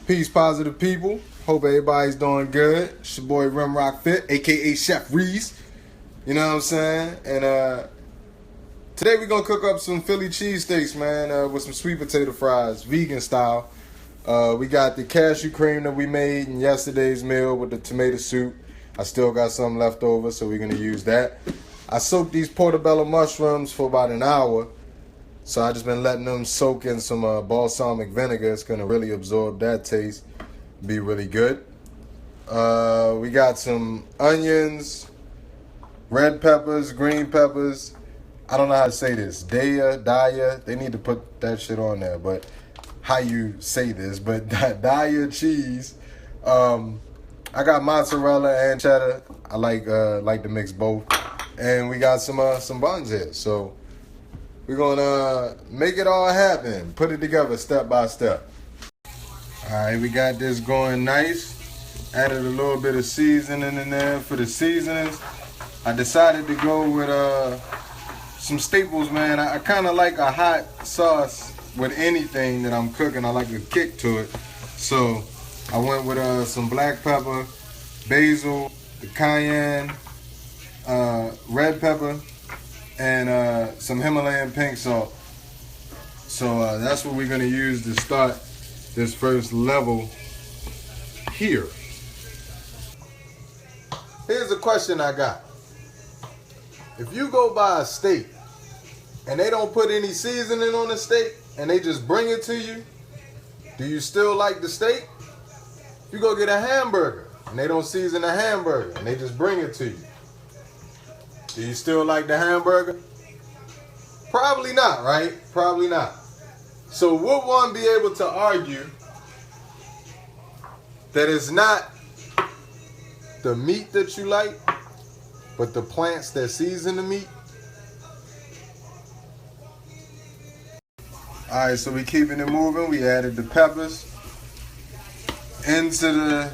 Peace, positive people. Hope everybody's doing good. It's your boy Rimrock Fit, aka Chef Reese. You know what I'm saying? And today we're gonna cook up some Philly cheesesteaks, man, with some sweet potato fries, vegan style. We got the cashew cream that we made in yesterday's meal with the tomato soup. I still got some left over, so we're gonna use that. I soaked these portobello mushrooms for about an hour. So I just been letting them soak in some balsamic vinegar. It's gonna really absorb that taste, be really good. We got some onions, red peppers, green peppers. I don't know how to say this. Daya. They need to put that shit on there, but how you say this? But Daya cheese. I got mozzarella and cheddar. I like to mix both, and we got some buns here. So we're gonna make it all happen. Put it together step by step. Alright, we got this going nice. Added a little bit of seasoning in there for the seasonings. I decided to go with some staples, man. I kinda like a hot sauce with anything that I'm cooking. I like a kick to it. So I went with some black pepper, basil, the cayenne, red pepper, and some Himalayan pink salt. So that's what we're gonna use to start this first level here. Here's a question I got. If you go buy a steak and they don't put any seasoning on the steak and they just bring it to you, do you still like the steak? If you go get a hamburger and they don't season the hamburger and they just bring it to you, do you still like the hamburger? Probably not, right? Probably not. So would one be able to argue that it's not the meat that you like, but the plants that season the meat? Alright, so we keeping it moving. We added the peppers into the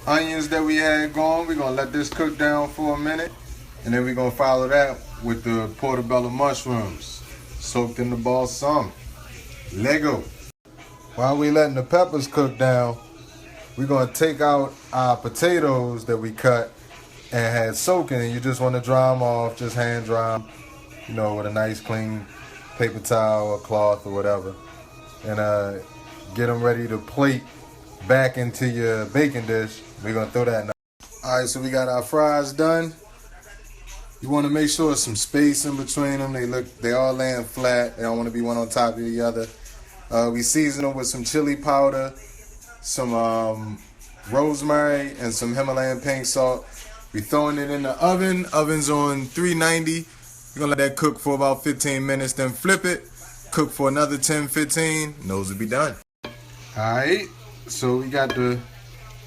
onions that we had going. We're going to let this cook down for a minute. And then we're going to follow that with the portobello mushrooms soaked in the balsamic. Lego. While we letting the peppers cook down, we're going to take out our potatoes that we cut and had soaking. You just want to dry them off, just hand dry them, with a nice clean paper towel or cloth or whatever. And get them ready to plate back into your baking dish. We're going to throw that in. Alright, so we got our fries done. You want to make sure there's some space in between them. They all laying flat. They don't want to be one on top of the other. We season them with some chili powder, some rosemary, and some Himalayan pink salt. We throwing it in the oven. Oven's on 390. We're going to let that cook for about 15 minutes, then flip it. Cook for another 10, 15. And those will be done. Alright, so we got the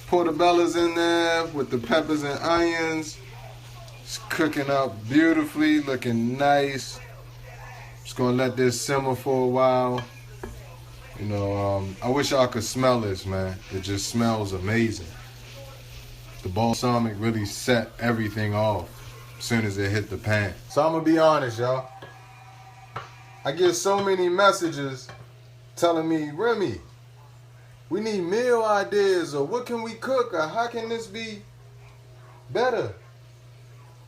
portobellos in there with the peppers and onions. It's cooking up beautifully, looking nice. Just gonna let this simmer for a while. I wish y'all could smell this, man. It just smells amazing. The balsamic really set everything off as soon as it hit the pan. So I'm gonna be honest, y'all. I get so many messages telling me, Remy, we need meal ideas, or what can we cook, or how can this be better?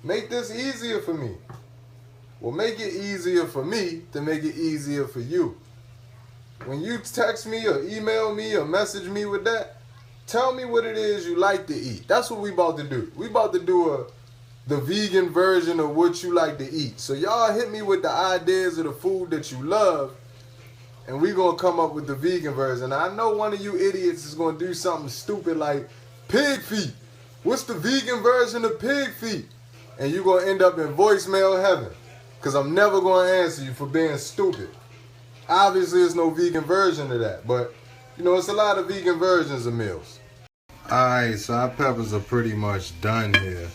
Make this easier for me. Well, make it easier for me to make it easier for you. When you text me or email me or message me with that, tell me what it is you like to eat. That's what we about to do. We about to do the vegan version of what you like to eat. So y'all hit me with the ideas of the food that you love, and we gonna come up with the vegan version. Now, I know one of you idiots is gonna do something stupid like pig feet. What's the vegan version of pig feet? And you're going to end up in voicemail heaven. Because I'm never going to answer you for being stupid. Obviously, there's no vegan version of that. But, it's a lot of vegan versions of meals. Alright, so our peppers are pretty much done here.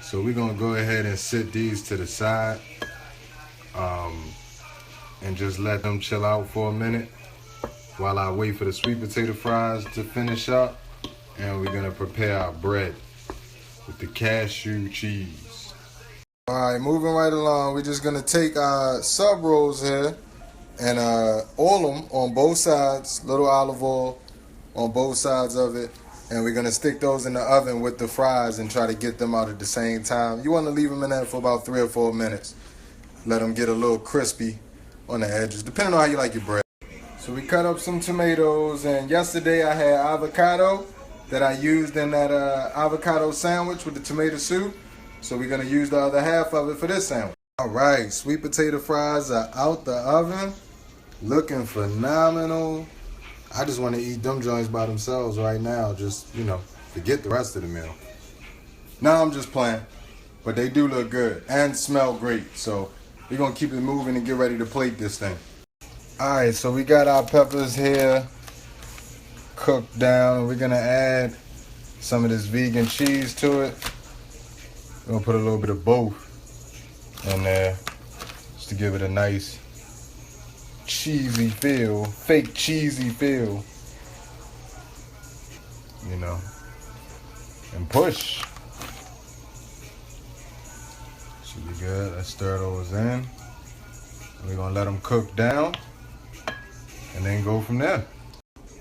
So we're going to go ahead and sit these to the side. And just let them chill out for a minute. While I wait for the sweet potato fries to finish up. And we're going to prepare our bread with the cashew cheese. Alright, moving right along, we're just gonna take our sub rolls here and oil them on both sides, little olive oil, on both sides of it. And we're gonna stick those in the oven with the fries and try to get them out at the same time. You wanna leave them in there for about 3 or 4 minutes. Let them get a little crispy on the edges, depending on how you like your bread. So we cut up some tomatoes, and yesterday I had avocado that I used in that avocado sandwich with the tomato soup. So we're gonna use the other half of it for this sandwich. All right, sweet potato fries are out the oven, looking phenomenal. I just want to eat them joints by themselves right now. Just, forget the rest of the meal. Now I'm just playing, but they do look good and smell great. So we're gonna keep it moving and get ready to plate this thing. All right, so we got our peppers here cooked down. We're gonna add some of this vegan cheese to it. We're gonna put a little bit of both in there just to give it a nice cheesy feel, fake cheesy feel, and push. Should be good. Let's stir those in. We're gonna let them cook down and then go from there.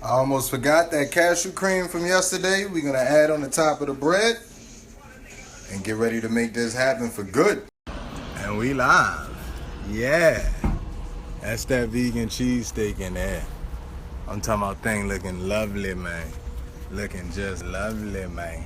I almost forgot that cashew cream from yesterday. We're gonna add on the top of the bread and get ready to make this happen for good. And we live. Yeah. That's that vegan cheesesteak in there. I'm talking about thing looking lovely, man. Looking just lovely, man.